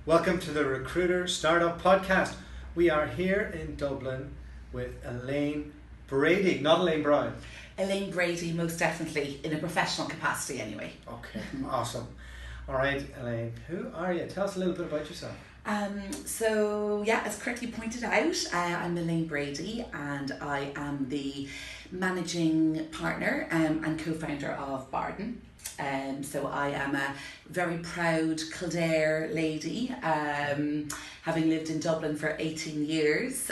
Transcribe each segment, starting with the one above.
Welcome to the Recruiter Startup Podcast. We are here in Dublin with Elaine Brady, not Elaine Bryan. Elaine Brady, most definitely, in a professional capacity anyway. Okay, awesome. All right, Elaine, who are you? Tell us a little bit about yourself. As correctly pointed out, I'm Elaine Brady and I am the managing partner and co-founder of Barden. So I am a very proud Kildare lady, having lived in Dublin for 18 years,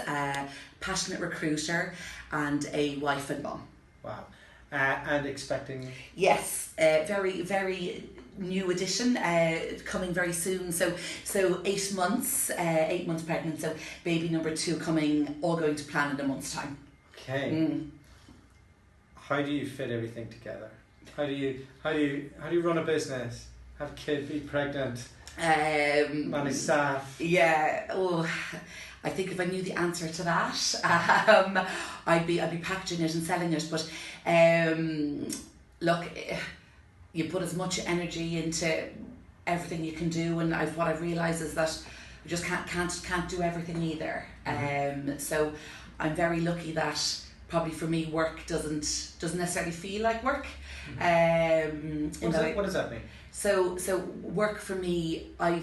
passionate recruiter and a wife and mum. Wow. And expecting? Yes, very, very new addition, coming very soon. So 8 months pregnant. So baby number 2 coming, all going to plan in a month's time. Okay. How do you fit everything together? How do you run a business? Have a kid, be pregnant, manage staff? Yeah. Oh, I think if I knew the answer to that, I'd be packaging it and selling it. But look, you put as much energy into everything you can do, and what I've realised is that you just can't do everything either. So I'm very lucky that probably for me work doesn't necessarily feel like work. What does that mean? So work for me, I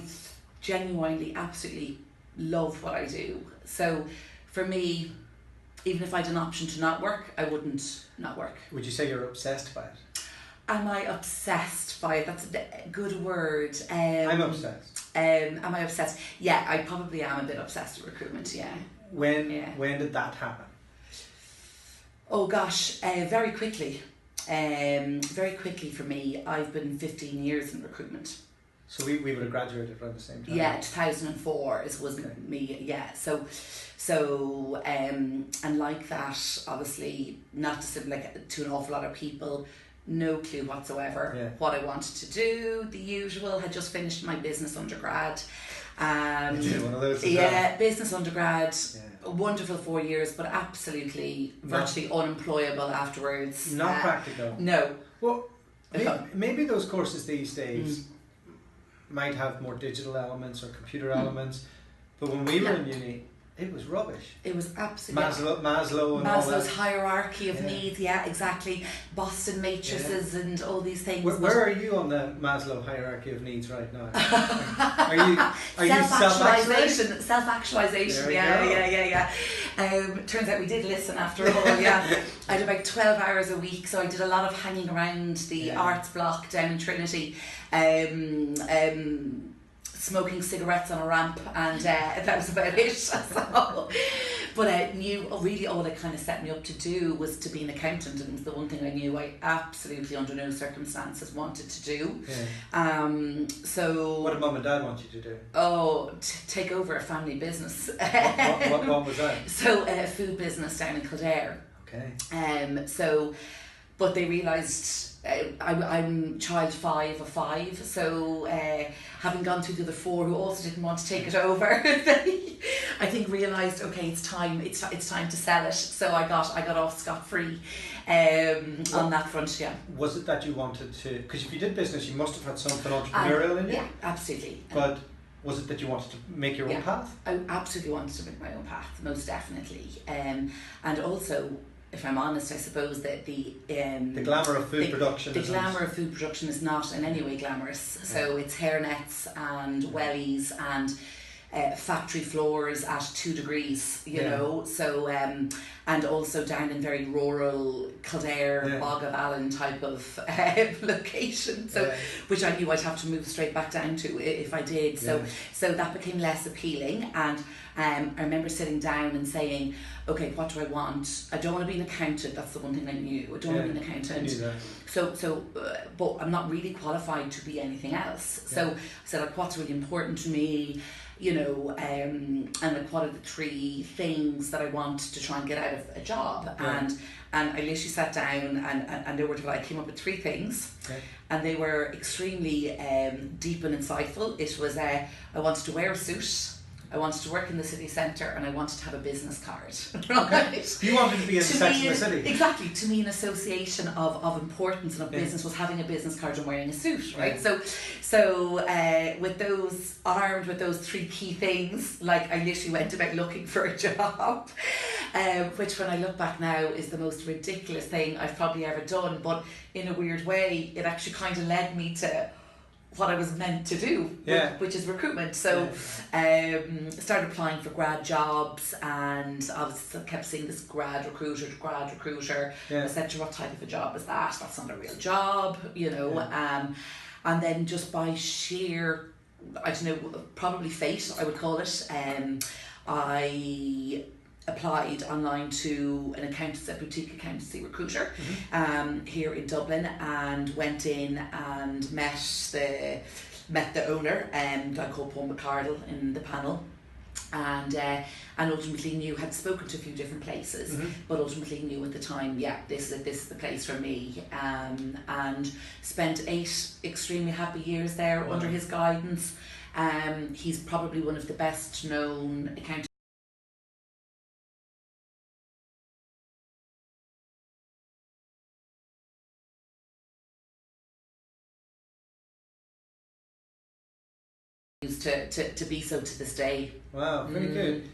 genuinely absolutely love what I do. So for me, even if I had an option to not work, I wouldn't not work. Would you say you're obsessed by it? Am I obsessed by it? That's a good word. I'm obsessed. Am I obsessed? Yeah, I probably am a bit obsessed with recruitment, yeah. When did that happen? Oh gosh, very quickly. Very quickly for me. I've been 15 years in recruitment. So we would have graduated around the same time? Yeah, 2004 was me, yeah. So and like that, obviously, not to an awful lot of people, no clue whatsoever what I wanted to do. The usual, had just finished my business undergrad. One of those business undergrad, a wonderful 4 years, but absolutely virtually unemployable afterwards. Not practical. No. Well, maybe those courses these days might have more digital elements or computer elements, but when we were in uni, it was rubbish. It was absolutely Maslow and all that. Maslow's hierarchy of needs, exactly. Boston matrices and all these things. Where are you on the Maslow hierarchy of needs right now? are you self-actualization? Self-actualization, yeah. Turns out we did listen after all, I had about 12 hours a week, so I did a lot of hanging around the arts block down in Trinity. Smoking cigarettes on a ramp, and that was about it. But knew really all it kind of set me up to do was to be an accountant, and it was the one thing I knew I absolutely under no circumstances wanted to do. So what did mum and dad want you to do? Oh, take over a family business. What was that? So a food business down in Kildare. Okay. But they realised I'm child 5 of 5, so having gone through the other 4 who also didn't want to take it over, they, I think, realised it's time to sell it. So I got off scot-free on that front. Yeah. Was it that you wanted to? Because if you did business, you must have had something entrepreneurial in you. Yeah, absolutely. But was it that you wanted to make your own path? I absolutely wanted to make my own path, most definitely. And also, if I'm honest, I suppose that the glamour of food production. The glamour of food production is not in any way glamorous. So it's hairnets and wellies and factory floors at 2 degrees, you know. So and also down in very rural Kildare, Bog of Allen type of location. So which I knew I'd have to move straight back down to if I did. So that became less appealing, and I remember sitting down and saying, okay, what do I want? I don't want to be an accountant. That's the one thing I knew. I don't want to be an accountant. I knew that. But I'm not really qualified to be anything else. So I said, what's really important to me, you know, and what are the 3 things that I want to try and get out of a job? And I literally sat down and I came up with 3 things, and they were extremely deep and insightful. It was I wanted to wear a suit. I wanted to work in the city centre, and I wanted to have a business card. Right? You wanted to be in Sex and the City. Exactly. To me, an association of importance and of business was having a business card and wearing a suit, right? Yeah. So with those, armed with those three key things, like, I literally went about looking for a job, which when I look back now is the most ridiculous thing I've probably ever done, but in a weird way, it actually kind of led me to what I was meant to do, which is recruitment. So started applying for grad jobs, and I kept seeing this grad recruiter. I said, what type of a job is that? That's not a real job, you know. And then just by sheer, I don't know, probably fate, I would call it, I applied online to a boutique accountancy recruiter here in Dublin, and went in and met the owner, a guy called Paul McCardle in the panel, and ultimately had spoken to a few different places, but ultimately knew at the time, this is the place for me, and spent 8 extremely happy years there under his guidance. He's probably one of the best known accountants to be so to this day. Wow, very good.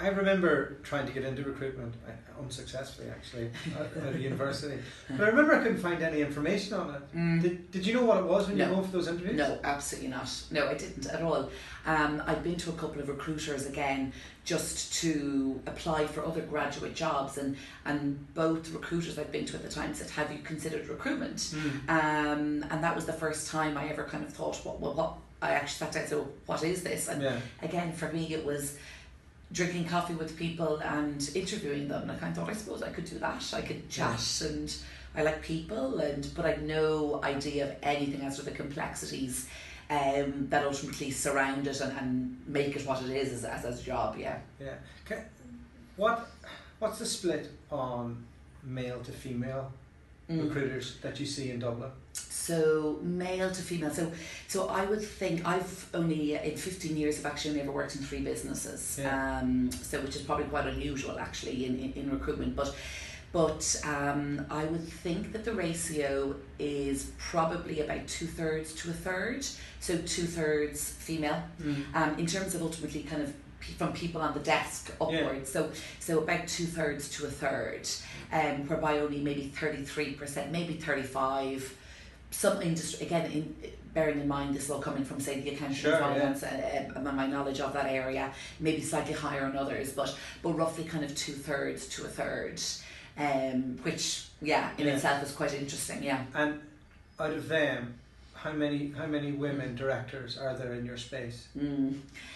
I remember trying to get into recruitment, unsuccessfully actually, at university. But I remember I couldn't find any information on it. Did you know what it was when you were going for those interviews? No, absolutely not. No, I didn't at all. I'd been to a couple of recruiters again just to apply for other graduate jobs, and both recruiters I'd been to at the time said, have you considered recruitment? And that was the first time I ever kind of thought, what I actually sat down and said, what is this? And again, for me it was drinking coffee with people and interviewing them. Like, I thought, I suppose I could do that. I could chat, and I like people, but I'd no idea of anything as to the complexities that ultimately surround it and make it what it is as a job. What's the split on male to female recruiters that you see in Dublin? So male to female. So I would think I've only in 15 years I've actually never worked in 3 businesses. So which is probably quite unusual actually in recruitment. But I would think that the ratio is probably about 2/3 to 1/3. So 2/3 female. In terms of ultimately kind of from people on the desk upwards. So about 2/3 to 1/3. Whereby only maybe 33%, maybe 35%. Some industry, again, bearing in mind this is all coming from, say, the accounting and finance and my knowledge of that area, maybe slightly higher in others, but roughly kind of 2/3 to 1/3, which in itself is quite interesting. And out of them, how many women directors are there in your space?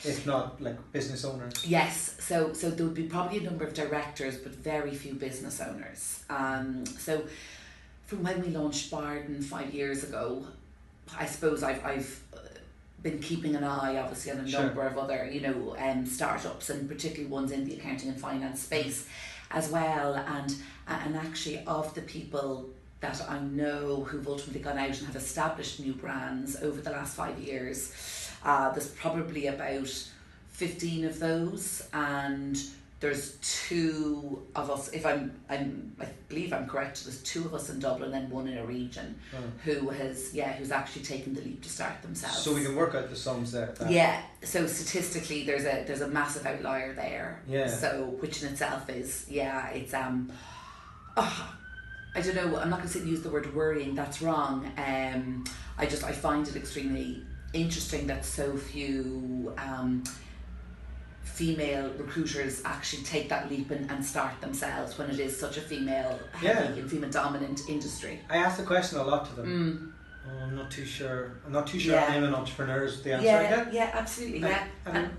If not like business owners? Yes, so there would be probably a number of directors, but very few business owners. So from when we launched Barden 5 years ago, I suppose I've been keeping an eye, obviously, on a number of other, startups, and particularly ones in the accounting and finance space as well. And actually, of the people that I know who've ultimately gone out and have established new brands over the last 5 years, there's probably about 15 of those, and there's 2 of us, if I believe I'm correct, there's 2 of us in Dublin and 1 in a region who's actually taken the leap to start themselves. So we can work out the sums there. So statistically there's a massive outlier there. So which in itself is it's I don't know, I'm not going to use the word worrying, that's wrong. I find it extremely interesting that so few female recruiters actually take that leap and start themselves when it is such a female heavy and female dominant industry. I ask the question a lot to them. I'm not too sure I'm an entrepreneur is the answer I get. Yeah, absolutely. And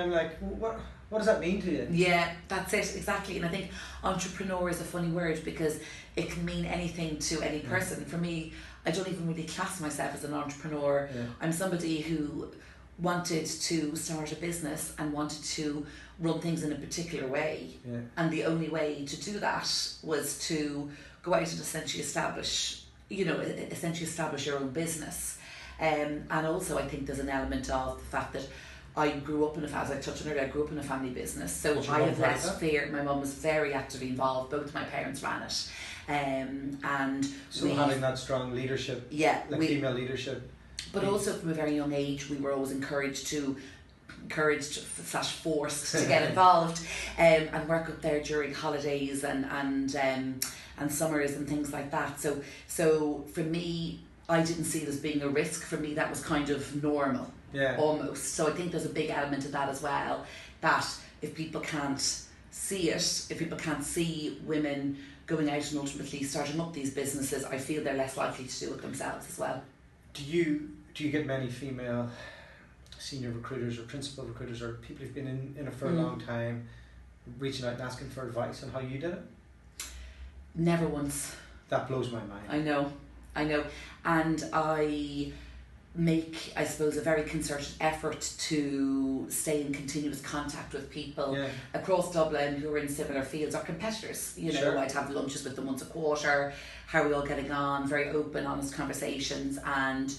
I'm like, what does that mean to you? Yeah, that's it, exactly. And I think entrepreneur is a funny word because it can mean anything to any person. For me, I don't even really class myself as an entrepreneur. I'm somebody who wanted to start a business and wanted to run things in a particular way, and the only way to do that was to go out and essentially establish your own business. And also I think there's an element of the fact that I grew up as I touched on earlier, I grew up in a family business, so I have less fear. My mum was very actively involved. Both my parents ran it, and so having that strong leadership, female leadership. But also from a very young age, we were always encouraged / forced to get involved, and work up there during holidays and summers and things like that. So for me, I didn't see it as being a risk. For me, that was kind of normal. Yeah. Almost. So I think there's a big element of that as well, that if people can't see it, if people can't see women going out and ultimately starting up these businesses, I feel they're less likely to do it themselves as well. Do you get many female senior recruiters or principal recruiters or people who've been in it for a long time reaching out and asking for advice on how you did it? Never once. That blows my mind. I know. And I make, I suppose, a very concerted effort to stay in continuous contact with people across Dublin who are in similar fields or competitors. You know, I'd have lunches with them once a quarter. How are we all getting on? Very open, honest conversations. And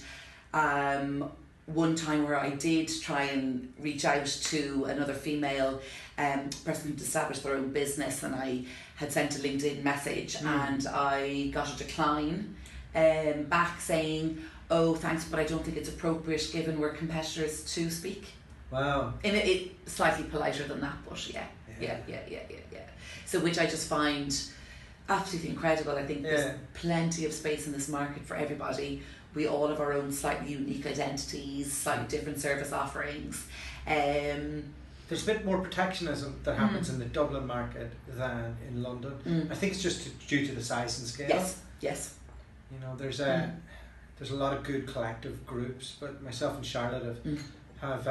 one time where I did try and reach out to another female person who'd established their own business, and I had sent a LinkedIn message and I got a decline back saying, "Oh, thanks, but I don't think it's appropriate given we're competitors to speak." Wow. In it slightly politer than that, but yeah. So which I just find absolutely incredible. I think there's plenty of space in this market for everybody. We all have our own slightly unique identities, slightly different service offerings. There's a bit more protectionism that happens in the Dublin market than in London. I think it's just due to the size and scale. Yes. You know, there's a lot of good collective groups, but myself and Charlotte have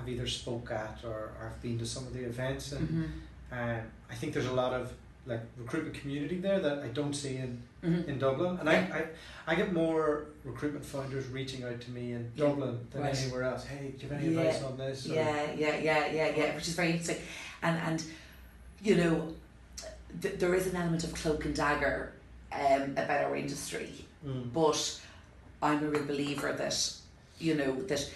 either spoke at or have been to some of the events, and I think there's a lot of like recruitment community there that I don't see in Dublin, and I get more recruitment founders reaching out to me in Dublin than anywhere else. Hey, do you have any advice on this? Which is very interesting, and you know, there is an element of cloak and dagger about our industry, but I'm a real believer that, you know, that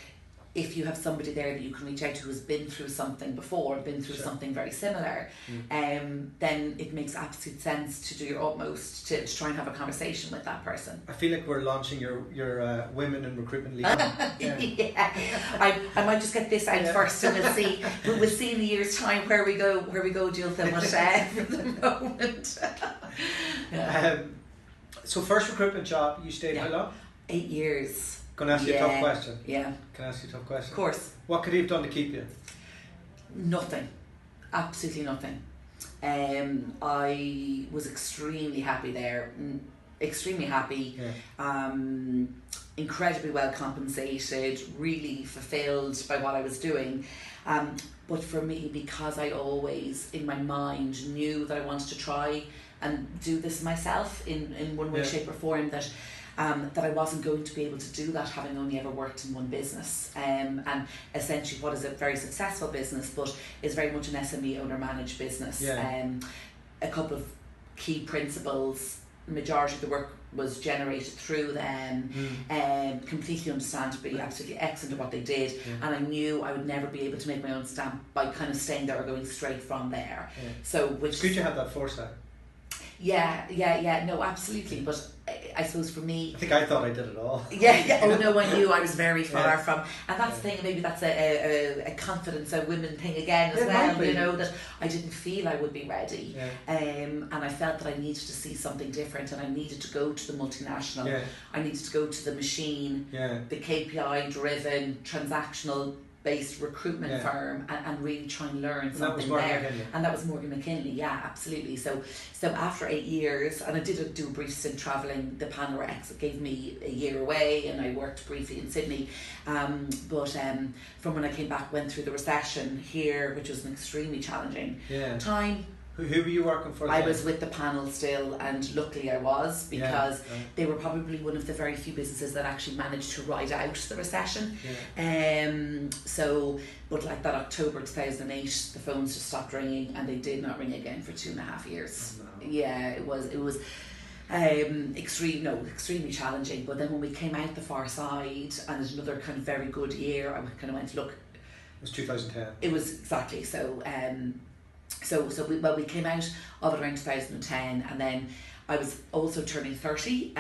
if you have somebody there that you can reach out to who's been through something before, been through something very similar, then it makes absolute sense to do your utmost to try and have a conversation with that person. I feel like we're launching your Women in Recruitment League. I might just get this out first, and we'll see in a year's time where we go, Dualta, but for the moment. So first recruitment job, you stayed how long? 8 years. Going to ask you a tough question. Yeah. Can I ask you a tough question? Of course. What could he have done to keep you? Nothing. Absolutely nothing. I was extremely happy there. Extremely happy. Yeah. Incredibly well compensated. Really fulfilled by what I was doing. But for me, because I always, in my mind, knew that I wanted to try and do this myself in one way, shape or form, that I wasn't going to be able to do that having only ever worked in one business, and essentially what is a very successful business but is very much an SME owner managed business. A couple of key principles, majority of the work was generated through them, completely understandably, absolutely excellent at what they did, and I knew I would never be able to make my own stamp by kind of staying there or going straight from there. So which could you have that foresight? No, absolutely. But I suppose for me, I think I thought I did it all. Oh no, I knew I was very far from, and that's the thing. Maybe that's a confidence, a women thing again as well. You know, that I didn't feel I would be ready, and I felt that I needed to see something different, and I needed to go to the multinational. I needed to go to the machine, the KPI driven, transactional based recruitment firm, and really try and learn something there. And that was Morgan McKinley, absolutely. So after 8 years, and I did do a brief stint travelling, the panel X gave me a year away, and I worked briefly in Sydney, but from when I came back, went through the recession here, which was an extremely challenging time. Who were you working for? I was with the panel still, and luckily I was, because they were probably one of the very few businesses that actually managed to ride out the recession. But like that October 2008, the phones just stopped ringing, and they did not ring again for 2.5 years. Oh, no. It was Extremely challenging. But then when we came out the far side, and it's another kind of very good year, I kind of went, look. It was 2010. It was exactly so. We came out of it around 2010, and then I was also turning 30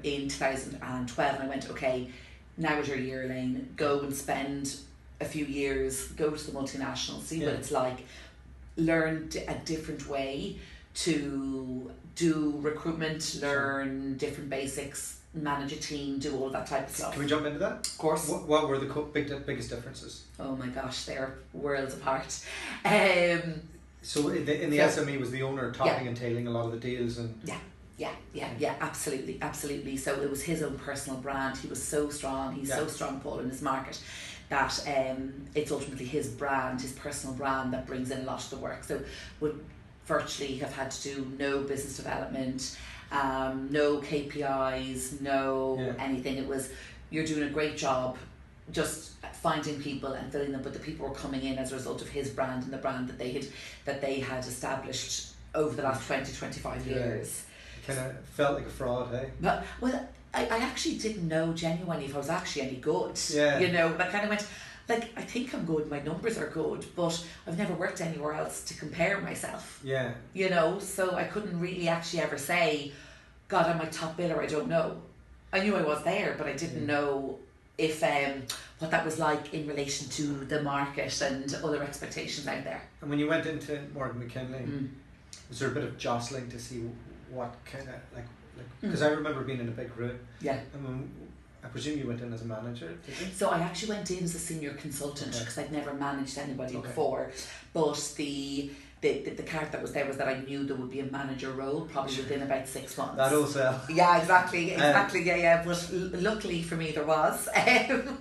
in 2012, and I went, okay, now is your year, Elaine. Go and spend a few years, go to the multinational, see what it's like, learn a different way to do recruitment, learn different basics, manage a team, do all that type of stuff. Can we jump into that? Of course. What were the biggest differences? Oh my gosh, they're worlds apart. So in the SME was the owner topping and tailing a lot of the deals and... Yeah, absolutely. So it was his own personal brand. He was so strong. He's so strong, Paul, in his market, that it's ultimately his brand, his personal brand, that brings in a lot of the work. So would virtually have had to do no business development, no KPIs, no anything. It was, you're doing a great job just finding people and filling them, but the people were coming in as a result of his brand and the brand that they had established over the last 20-25 years. Kind of felt like a fraud, hey? But I actually didn't know genuinely if I was actually any good. Yeah. But I kind of went, like, I think I'm good, my numbers are good, but I've never worked anywhere else to compare myself. Yeah. So I couldn't really actually ever say, God, I'm my top biller, I don't know. I knew I was there, but I didn't know if what that was like in relation to the market and other expectations out there. And when you went into Morgan McKinley, was there a bit of jostling to see what kind of like because I remember being in a big group. Yeah. And I presume you went in as a manager, did you? So I actually went in as a senior consultant because I'd never managed anybody before. But the card that was there was that I knew there would be a manager role probably within about 6 months. That will sell. Yeah, exactly. But luckily for me there was.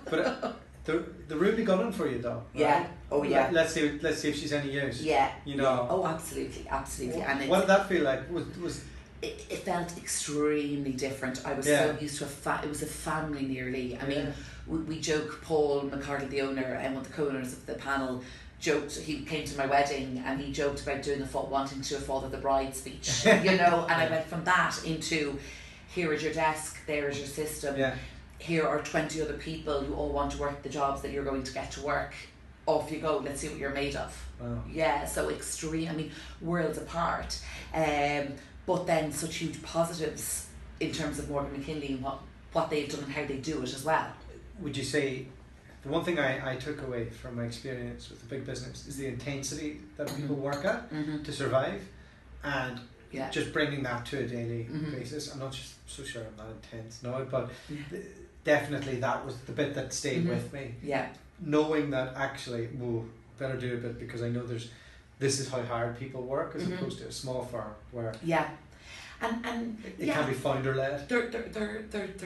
But the really gunning for you though. Right? Yeah. Oh yeah. Let's see if she's any use. Yeah. You know. Oh, absolutely. And what did that feel like? Was it felt extremely different. I was so used to it was a family nearly. I mean, we joke, Paul McCardle, the owner, and one of the co-owners of the panel, joked, he came to my wedding and he joked about doing wanting to do a Father the Bride speech, and I went from that into, here is your desk, there is your system, here are 20 other people who all want to work the jobs that you're going to get to work, off you go, let's see what you're made of. Wow. Yeah, so extreme, I mean, worlds apart. But then such huge positives in terms of Morgan McKinley and what they've done and how they do it as well. Would you say, the one thing I took away from my experience with the big business is the intensity that people work at to survive, and just bringing that to a daily basis. I'm not so sure I'm that intense now, but definitely that was the bit that stayed with me. Yeah. Knowing that actually, better do a bit because I know this is how hard people work as opposed to a small firm where and it can be founder led. There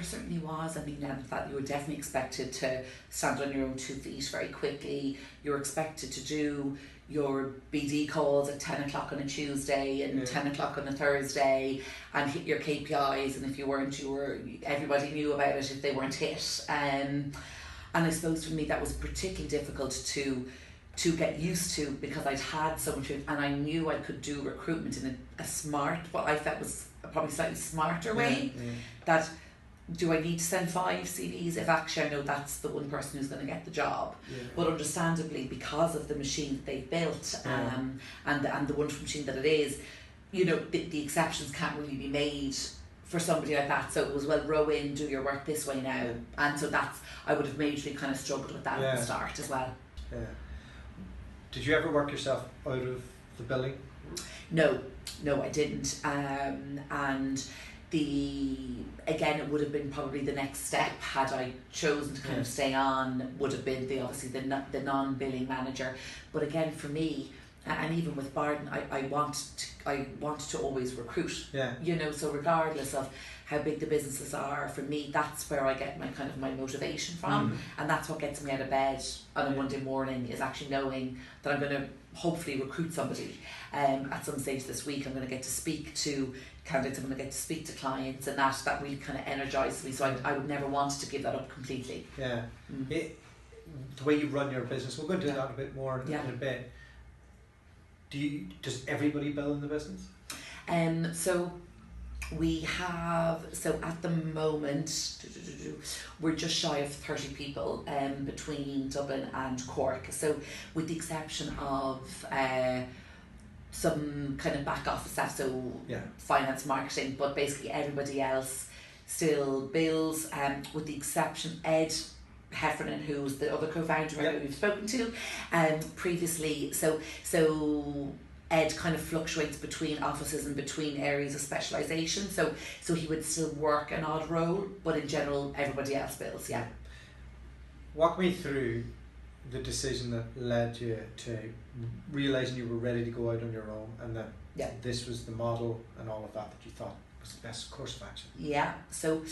certainly was. I mean, that you were definitely expected to stand on your own 2 feet very quickly. You were expected to do your BD calls at 10 o'clock on a Tuesday and 10 o'clock on a Thursday and hit your KPIs, and if you weren't, everybody knew about it if they weren't hit. And I suppose for me that was particularly difficult to get used to because I'd had so much and I knew I could do recruitment in a smart, what I felt was a probably slightly smarter way. That, do I need to send 5 CVs if actually I know that's the one person who's going to get the job? But understandably, because of the machine that they've built and the wonderful machine that it is, the exceptions can't really be made for somebody like that. So it was, well, row in, do your work this way now. And so I would have majorly kind of struggled with that at the start as well. Yeah. Did you ever work yourself out of the building? No, I didn't. And again, it would have been probably the next step had I chosen to kind of stay on, would have been the non-billing manager. But again, for me, and even with Barden, I want to always recruit. So regardless of how big the businesses are, for me, that's where I get my motivation from, and that's what gets me out of bed on a Monday morning, is actually knowing that I'm going to hopefully recruit somebody. At some stage this week, I'm going to get to speak to candidates, I'm going to get to speak to clients, and that really kind of energises me. So I would never want to give that up completely. The way you run your business, we'll go into that a bit more in a bit. Does everybody bill in the business? So We have, so at the moment, we're just shy of 30 people between Dublin and Cork. So with the exception of some kind of back office staff, so finance, marketing, but basically everybody else still bills, with the exception Ed Heffernan, who's the other co-founder who we've spoken to previously. So Ed kind of fluctuates between offices and between areas of specialisation. So he would still work an odd role, but in general, everybody else bills. Yeah. Walk me through the decision that led you to realising you were ready to go out on your own, and that this was the model and all of that you thought was the best course of action. Yeah. So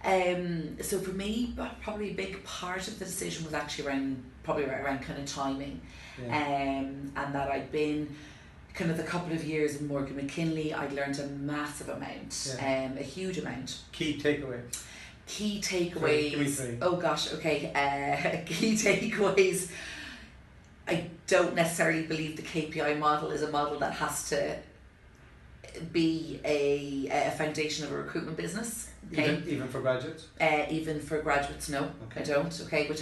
for me, probably a big part of the decision was actually around kind of timing, and that I'd been kind of the couple of years in Morgan McKinley. I'd learned a massive amount, a huge amount. Key takeaways. Key takeaways. Give me three. Oh gosh, okay. Key takeaways. I don't necessarily believe the KPI model is a model that has to be a foundation of a recruitment business. Okay? Even for graduates? Even for graduates, no, I don't. Okay, which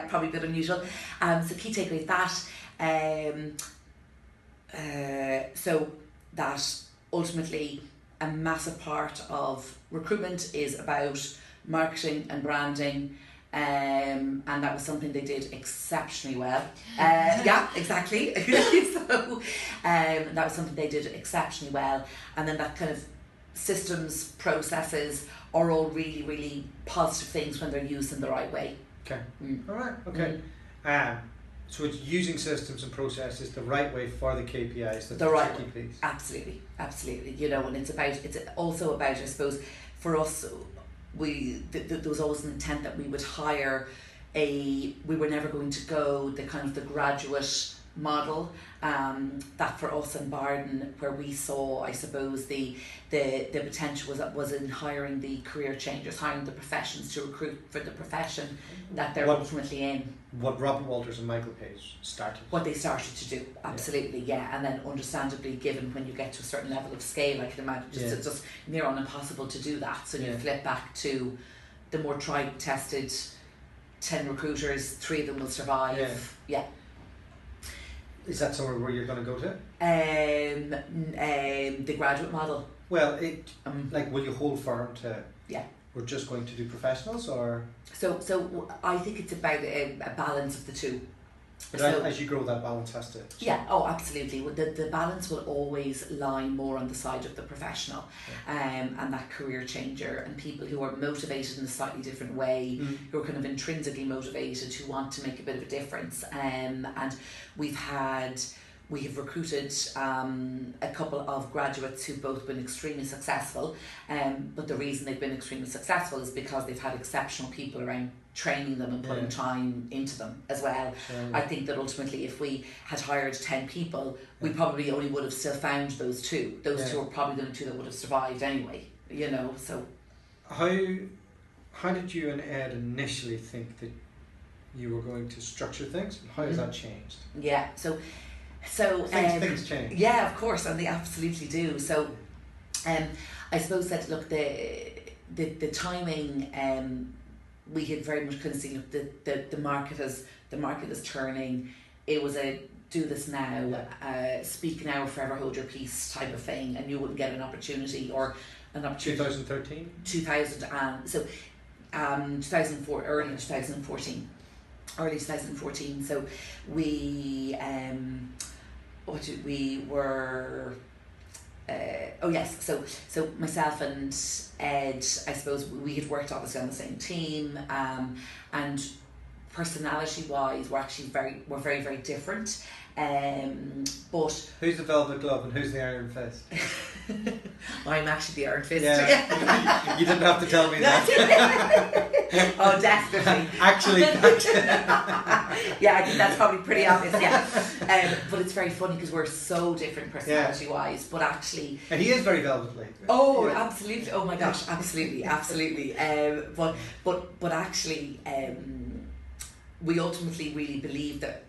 probably a bit unusual. So key takeaway so that ultimately a massive part of recruitment is about marketing and branding, and that was something they did exceptionally well. Exactly. So that was something they did exceptionally well, and then that kind of systems, processes are all really, really positive things when they're used in the right way. Okay. All right. Okay. So it's using systems and processes the right way for the KPIs. That's the right tricky piece. Absolutely. And it's also about, I suppose, for us, there was always an intent that we would hire we were never going to go the kind of the graduate model, that for us in Barden, where we saw, I suppose, the potential was in hiring the career changers, hiring the professions to recruit for the profession that they're ultimately in. What Robert Walters and Michael Page started. What they started to do, absolutely, and then understandably, given when you get to a certain level of scale, I can imagine it's just near on impossible to do that. So you flip back to the more tried, tested 10 recruiters, 3 of them will survive. Yeah. Is that somewhere where you're going to go to? The graduate model. Well, will you hold firm to? Yeah. We're just going to do professionals, or? So I think it's about a balance of the two. But as you grow, that balance has to. Yeah. Oh, absolutely. The balance will always lie more on the side of the professional, and that career changer, and people who are motivated in a slightly different way, who are kind of intrinsically motivated, who want to make a bit of a difference. And we have recruited a couple of graduates who've both been extremely successful, but the reason they've been extremely successful is because they've had exceptional people around training them and putting time into them as well. I think that ultimately if we had hired 10 people, we probably only would have still found those 2. Those 2 are probably the 2 that would have survived anyway, so. How did you and Ed initially think that you were going to structure things? How has that changed? Yeah, so things change. Yeah, of course, and they absolutely do. So I suppose that, look, the timing, we had very much kind of seen the market is turning. It was a do this now, speak now or forever hold your peace type of thing, and you wouldn't get an opportunity. 2013? 2004, early 2014. So we so myself and Ed, I suppose we had worked obviously on the same team, and personality wise we're very, very different, but who's the velvet glove and who's the iron fist? I'm actually the iron fist. You didn't have to tell me that. Oh, definitely. Actually. Yeah, I think that's probably pretty obvious. But it's very funny because we're so different personality wise, but actually. And he is very velvetly. Oh, absolutely. Oh my gosh, absolutely. But actually, we ultimately really believe that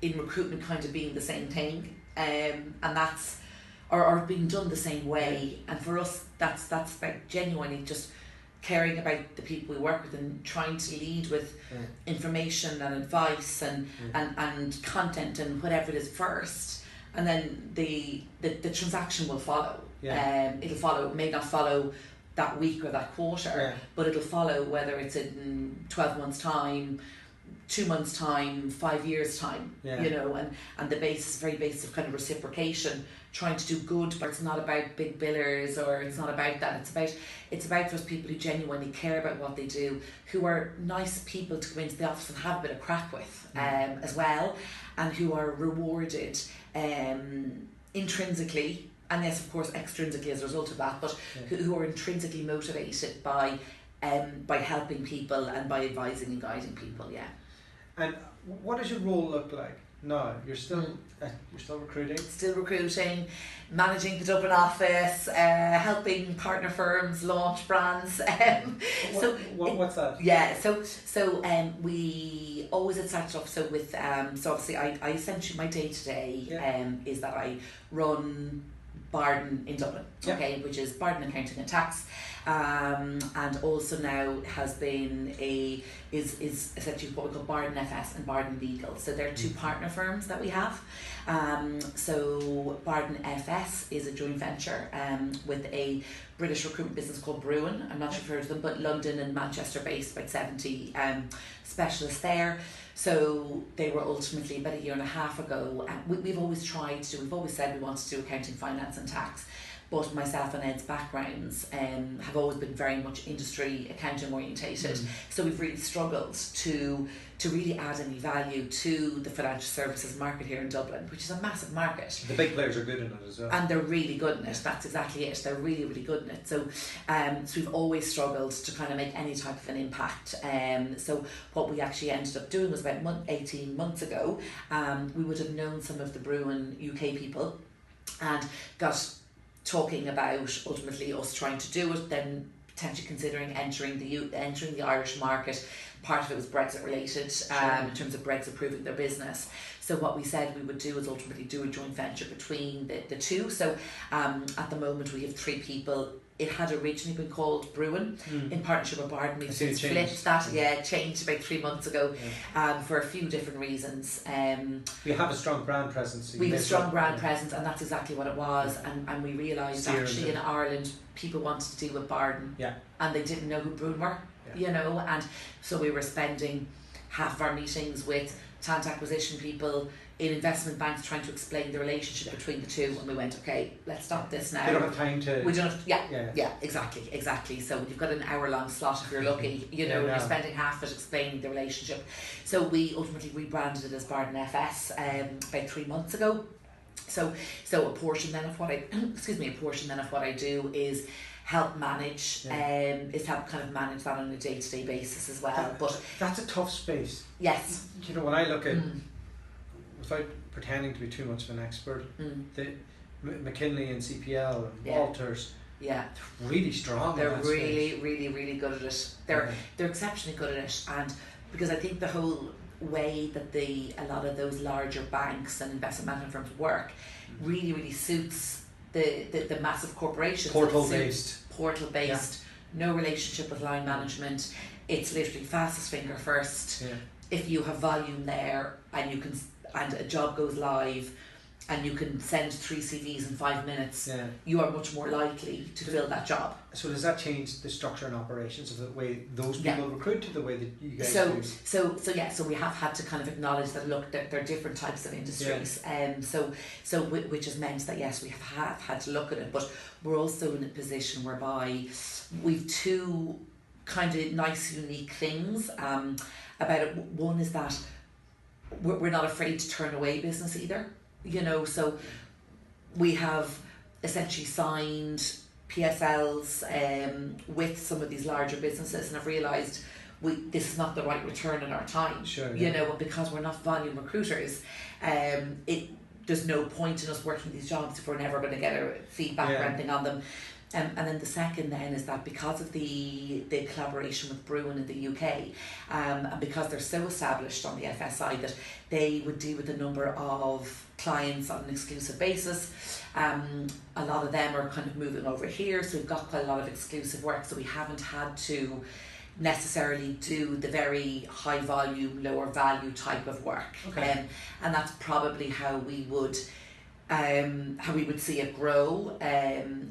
in recruitment kind of being the same thing, and that's or being done the same way. And for us, that's about genuinely just caring about the people we work with and trying to lead with information and advice and content and whatever it is first, and then the transaction will follow. It'll follow. It may not follow that week or that quarter, but it'll follow whether it's in 12 months time, 2 months time, 5 years time, you know, and the very base of kind of reciprocation, trying to do good, but it's not about big billers, or it's not about that. It's about those people who genuinely care about what they do, who are nice people to come into the office and have a bit of crack with, as well, and who are rewarded intrinsically, and yes, of course, extrinsically as a result of that, but who are intrinsically motivated by helping people and by advising and guiding people. And what does your role look like? No, you're still recruiting. Still recruiting, managing the Dublin office, helping partner firms launch brands. What's that? Yeah, so we always had started off. So with so obviously I essentially, my day to day is that I run Barden in Dublin, which is Barden Accounting and Tax, and also now has been is essentially what we call Barden FS and Barden Legal. So there are two partner firms that we have. So Barden FS is a joint venture with a British recruitment business called Bruin. I'm not sure if you've heard of them, but London and Manchester based, about 70 specialists there. So they were ultimately about 1.5 years ago. We've always said we wanted to do accounting, finance and tax. But myself and Ed's backgrounds have always been very much industry accounting orientated. So we've really struggled to really add any value to the financial services market here in Dublin, which is a massive market. The big players are good in it as well. And they're really good in it. That's exactly it. They're really, really good in it. So so we've always struggled to kind of make any type of an impact. So what we actually ended up doing was about 18 months ago, we would have known some of the Bruin UK people and got talking about ultimately us trying to do it, then potentially considering entering the Irish market. Part of it was Brexit related, in terms of Brexit approving their business. So what we said we would do is ultimately do a joint venture between the two. So at the moment we have 3 people. It had originally been called Bruin in partnership with Barden. We've since flipped that, changed about 3 months ago for a few different reasons. We have a strong brand presence. We have a strong brand presence, and that's exactly what it was. And we realised actually in Ireland people wanted to deal with Barden, and they didn't know who Bruin were, you know, and so we were spending half of our meetings with talent acquisition people in investment banks trying to explain the relationship between the two, and we went, okay, let's stop this now. They don't have time to... We don't have, exactly. So you've got an hour-long slot if you're lucky, you know, and you're spending half of it explaining the relationship. So we ultimately rebranded it as Barden FS about 3 months ago. So a portion then of what I do is help manage, is help kind of manage that on a day-to-day basis as well. But that's a tough space. Yes. You know, when I look at, without pretending to be too much of an expert, the McKinley and CPL and Walters, they're really strong. They're really good at it. They're exceptionally good at it, and because I think the whole way that a lot of those larger banks and investment management firms work really suits the massive corporations. Portal based, no relationship with line management. It's literally fastest finger first. If you have volume there and a job goes live and you can send 3 CVs in 5 minutes, you are much more likely to fill that job. So does that change the structure and operations of the way those people recruit to the way that you guys do? So we have had to kind of acknowledge that, look, there are different types of industries, which has meant that yes, we have had to look at it, but we're also in a position whereby we've 2 kind of nice unique things about it. One is that we're not afraid to turn away business either, you know, so we have essentially signed PSLs with some of these larger businesses, and I've realised this is not the right return on our time, you know, because we're not volume recruiters. There's no point in us working these jobs if we're never going to get a feedback or anything on them. And then the second then is that because of the collaboration with Bruin in the UK, and because they're so established on the FSI that they would deal with a number of clients on an exclusive basis. A lot of them are kind of moving over here, so we've got quite a lot of exclusive work, so we haven't had to necessarily do the very high volume, lower value type of work. Okay. And that's probably how we would see it grow,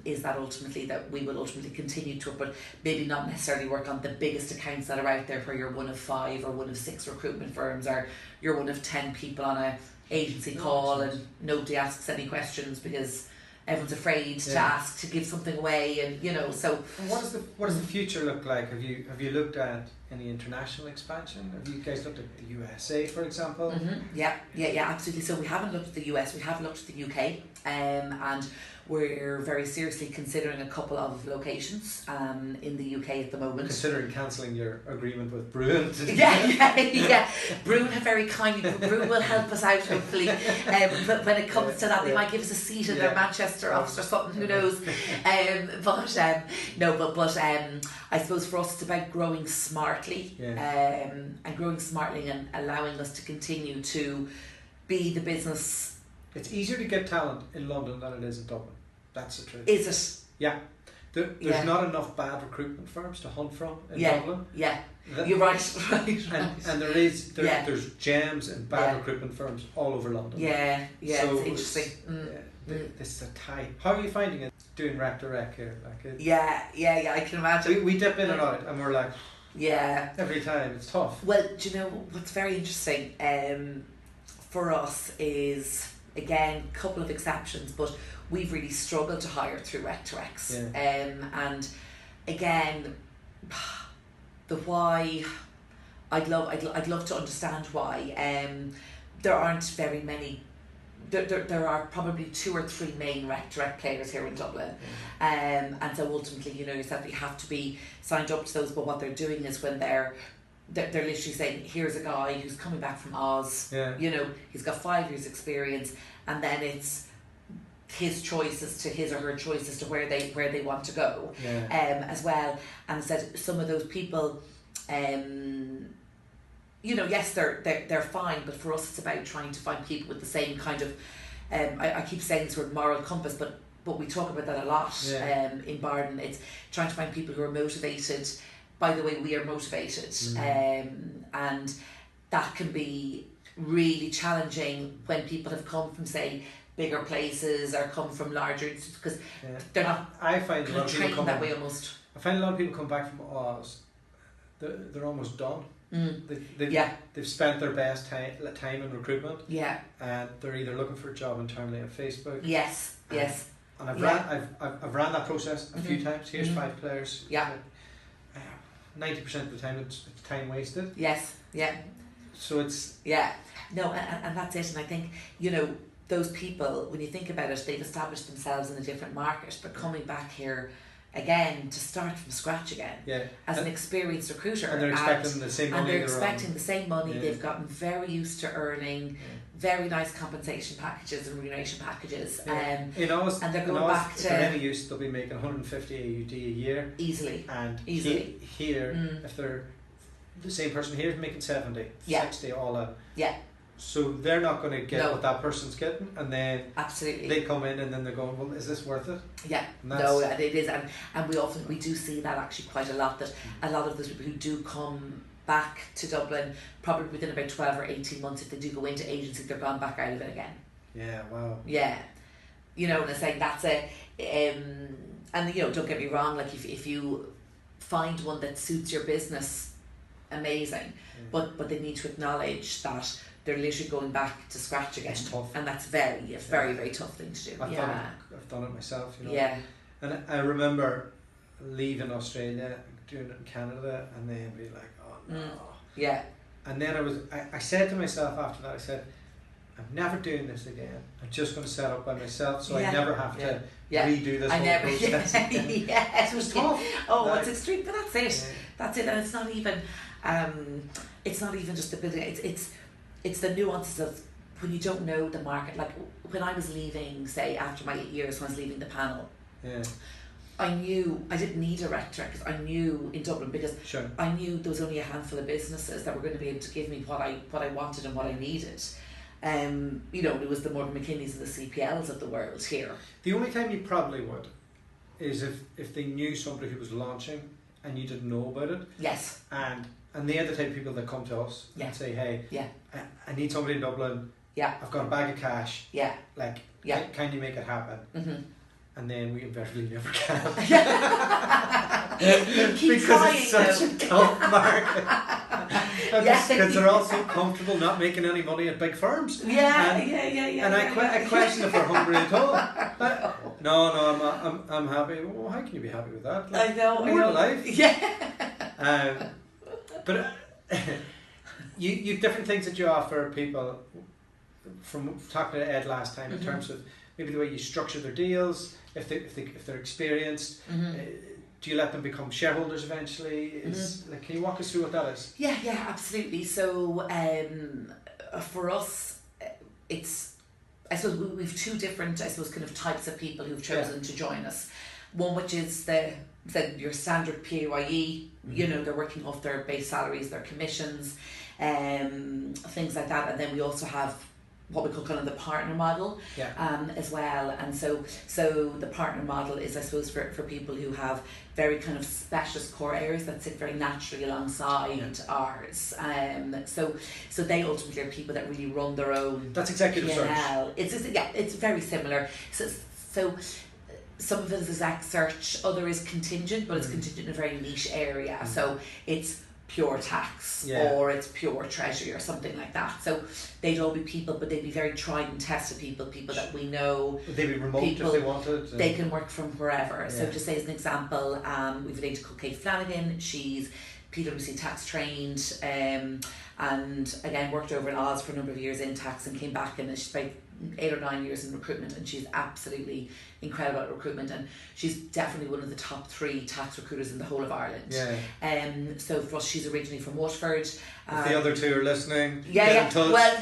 is that ultimately that we will ultimately continue to, but maybe not necessarily work on the biggest accounts that are out there where you're one of 5 or one of 6 recruitment firms, or you're one of 10 people on a agency call and nobody asks any questions because everyone's afraid to ask, to give something away, and you know. So and what does the future look like? Have you looked at any international expansion? Have you guys looked at the USA, for example? Yeah, absolutely. So we haven't looked at the US, we have looked at the UK, and we're very seriously considering a couple of locations in the UK at the moment. Considering cancelling your agreement with Bruin. Yeah. Bruin have very kindly, Bruin will help us out hopefully. But when it comes to that, they might give us a seat in their Manchester office or something, who knows. But I suppose for us it's about growing smartly, and growing smartly and allowing us to continue to be the business. It's easier to get talent in London than it is in Dublin. That's the truth. Is it? Yeah. There's not enough bad recruitment firms to hunt from in Dublin. Yeah. You're right. And there's gems and bad recruitment firms all over London. Yeah. So it's interesting. This is a tie. How are you finding it doing rec to rec here? Yeah, I can imagine. We dip in and out and we're like, every time it's tough. Well, do you know what's very interesting for us is, again, a couple of exceptions, but we've really struggled to hire through rec to recs. And again, the why, I'd love to understand why. There aren't very many. There are probably 2 or 3 main rec to rec players here in Dublin, and so ultimately, you know yourself, you have to be signed up to those. But what they're doing is when they're literally saying, here's a guy who's coming back from Oz, you know, he's got 5 years experience, and then it's his choices to his or her choice as to where they want to go, as well. And said some of those people, you know, yes, they're fine, but for us it's about trying to find people with the same kind of, I keep saying this word, moral compass, but we talk about that a lot in Barden. It's trying to find people who are motivated by the way we are motivated, and that can be really challenging when people have come from, say, bigger places or come from larger institutes, because they're not trained that way almost. I find a lot of people come back from Oz, they're almost done. They've spent their best time in recruitment, and they're either looking for a job internally on Facebook. Yes. And I've ran that process a few times. Here's 5 players. 90% of the time it's time wasted. Yes. So it's no, and that's it. And I think, you know, those people, when you think about it, they've established themselves in a different market, but coming back here again to start from scratch again as an experienced recruiter, and they're expecting the same money. And they're expecting the same money. They've gotten very used to earning very nice compensation packages and remuneration packages. And they're going back to, if they're any use, they'll be making 150 AUD a year easily. And here, if they're the same person here is making 70, 60 all out. So they're not going to get what that person's getting, and then they come in and then they're going, well, is this worth it? It is, and we do see that actually quite a lot, that a lot of those people who do come back to Dublin, probably within about 12 or 18 months, if they do go into agency, they're gone back out of it again. You know, and it's like that's and you know, don't get me wrong, like if you find one that suits your business, amazing, but they need to acknowledge that they're literally going back to scratch again. It's tough. And that's very tough thing to do. I've done it myself, you know. And I remember leaving Australia, doing it in Canada, and then be like, oh no. And then I said to myself after that, I said, I'm never doing this again. I'm just going to set up by myself, so I never have to redo this whole process. It was tough. It's extreme, but that's it. That's it, and it's not even just the building. It's the nuances of when you don't know the market. Like when I was leaving, say after my 8 years, when I was leaving the panel, I knew I didn't need a rec because I knew in Dublin, because Sure. I knew there was only a handful of businesses that were going to be able to give me what I wanted and what I needed. It was the Morgan McKinleys and the CPLs of the world here. The only time you probably would is if they knew somebody who was launching and you didn't know about it. Yes. And they're the type of people that come to us and say, hey, I need somebody in Dublin. Yeah. I've got a bag of cash. Yeah. Like, yeah. Can you make it happen? Mm-hmm. And then we invariably never can. Keep because trying, it's such a tough market. Because they're all so comfortable not making any money at big firms. Yeah. And I question if they're hungry at all. But, no, I'm happy. Well, how can you be happy with that? Like, I know. More to life. Yeah. But you've different things that you offer people. From talking to Ed last time, in terms of maybe the way you structure their deals, if they're experienced, do you let them become shareholders eventually? Can you walk us through what that is? Yeah, absolutely. So for us, it's, I suppose we've two different, kind of types of people who've chosen to join us. One which is your standard PAYE. They're working off their base salaries, their commissions, things like that, and then we also have what we call kind of the partner model as well. And so the partner model is, I suppose, for people who have very kind of specialist core areas that sit very naturally alongside ours. So they ultimately are people that really run their own. That's executive search. It's very similar. So some of it is exec search, other is contingent, but it's contingent in a very niche area. So it's pure tax or it's pure treasury or something like that. So they'd all be people, but they'd be very tried and tested people that we know. Would they be remote if they wanted? They can work from wherever. So just say as an example, we've a lady called Kate Flanagan. She's PwC tax trained, and again worked over in Oz for a number of years in tax and came back, and she's about 8 or 9 years in recruitment, and she's absolutely incredible at recruitment, and she's definitely one of the top 3 tax recruiters in the whole of Ireland. So for us, she's originally from Waterford. If the other 2 are listening, get in touch. Well,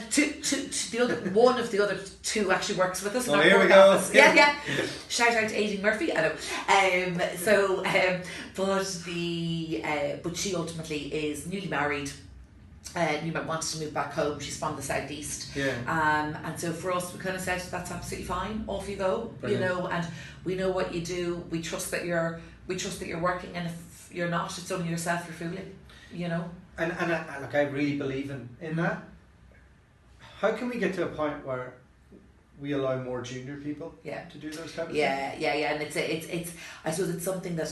one of the other 2 actually works with us in our here we work go. office. Shout out to Aileen Murphy. I know. But she ultimately is newly married. Wants to move back home. She's from the southeast, and so for us, we kind of said that's absolutely fine. Off you go. Brilliant. And we know what you do. We trust that you're working, and if you're not, it's only yourself you're fooling. And I really believe in that. How can we get to a point where we allow more junior people to do those types of things? And it's I suppose it's something that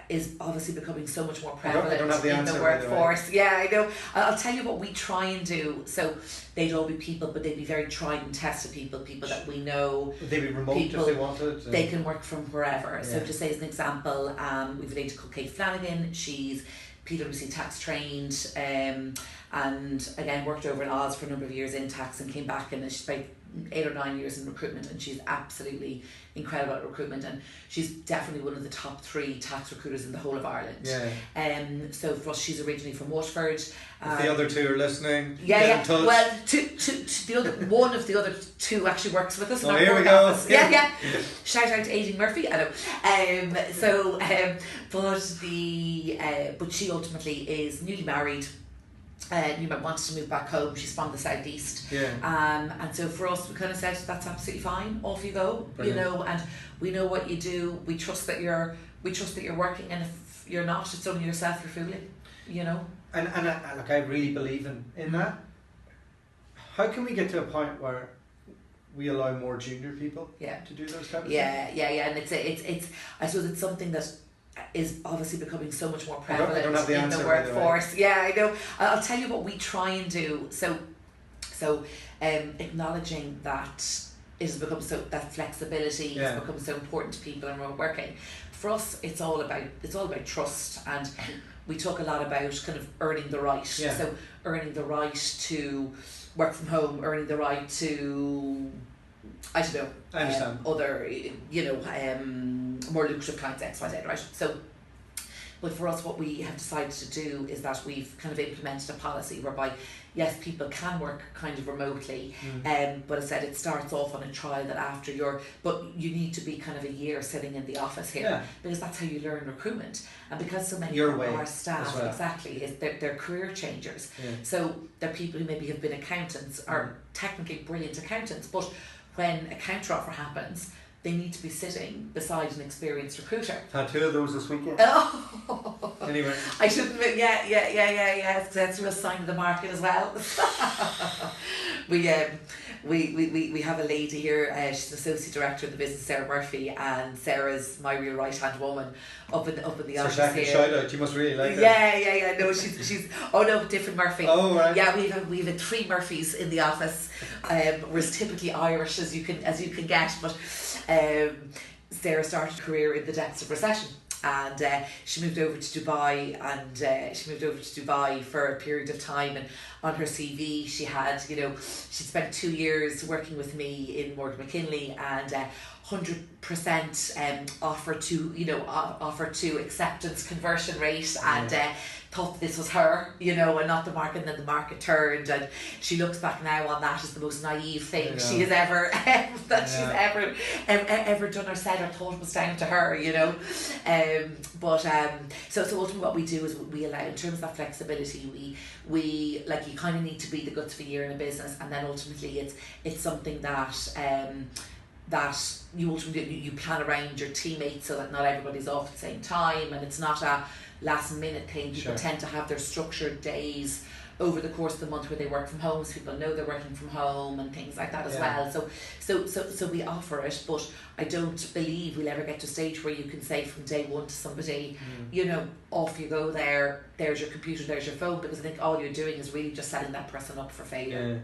is obviously becoming so much more prevalent in the workforce. I know. I'll tell you what we try and do. So they'd all be people, but they'd be very tried and tested people that we know. Would they be remote if they wanted? They can work from wherever. So just say as an example, we've a lady called Kate Flanagan. She's PwC tax trained, and again worked over in Oz for a number of years in tax and came back, and she's about 8 or 9 years in recruitment, and she's absolutely incredible at recruitment, and she's definitely one of the top 3 tax recruiters in the whole of Ireland. So for us, she's originally from Waterford. If the other 2 are listeing, get in touch. Well, one of the other 2 actually works with us in our here work we go. office. Shout out to Aileen Murphy. I know. But she ultimately is newly married. Wants to move back home. She's from the southeast, and so for us, we kind of said that's absolutely fine. Off you go. Brilliant. And we know what you do. We trust that you're working, and if you're not, it's only yourself you're fooling. And I really believe in that. How can we get to a point where we allow more junior people to do those types of things? And it's I suppose it's something that is obviously becoming so much more prevalent in the workforce. I know. I'll tell you what we try and do. So acknowledging that it has become that flexibility has become so important to people and remote working. For us, it's all about trust, and we talk a lot about kind of earning the right. So earning the right to work from home, earning the right to, I don't know, I understand. Other, more lucrative clients, XYZ, right? So But for us, what we have decided to do is that we've kind of implemented a policy whereby, yes, people can work kind of remotely, but as I said, it starts off on a trial that after but you need to be kind of a year sitting in the office here, because that's how you learn recruitment. And because so many of our staff, exactly, they're career changers. So they're people who maybe have been accountants, are technically brilliant accountants, but when a counter offer happens, they need to be sitting beside an experienced recruiter. Had 2 of those this weekend. Oh. Anyway. I shouldn't be, yeah. That's a real sign of the market as well. We have a lady here, she's an associate director of the business, Sarah Murphy, and Sarah's my real right hand woman up in the office here. Shout out, you must really like her. Yeah. No, she's oh no, different Murphy. Oh right. Yeah, we have 3 Murphys in the office. We're typically Irish as you can get, but Sarah started a career in the depths of recession. And she moved over to Dubai, for a period of time, and on her CV she had, she spent 2 years working with me in Morgan McKinley, and 100% offer to acceptance conversion rate, and thought this was her, and not the market. And then the market turned, and she looks back now on that as the most naive thing she has ever ever done or said or thought was down to her, So ultimately what we do is we allow, in terms of that flexibility, we like, you kind of need to be the guts of a year in a business, and then ultimately it's something that you ultimately plan around your teammates so that not everybody's off at the same time, and it's not a last minute thing. People tend to have their structured days over the course of the month where they work from home, so people know they're working from home and things like that as well. So we offer it, but I don't believe we'll ever get to a stage where you can say from day one to somebody, off you go there, there's your computer, there's your phone, because I think all you're doing is really just setting that person up for failure.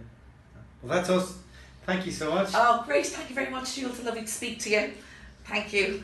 Well, that's us. Thank you so much. Oh, great. Thank you very much, Jules. Lovely to speak to you. Thank you.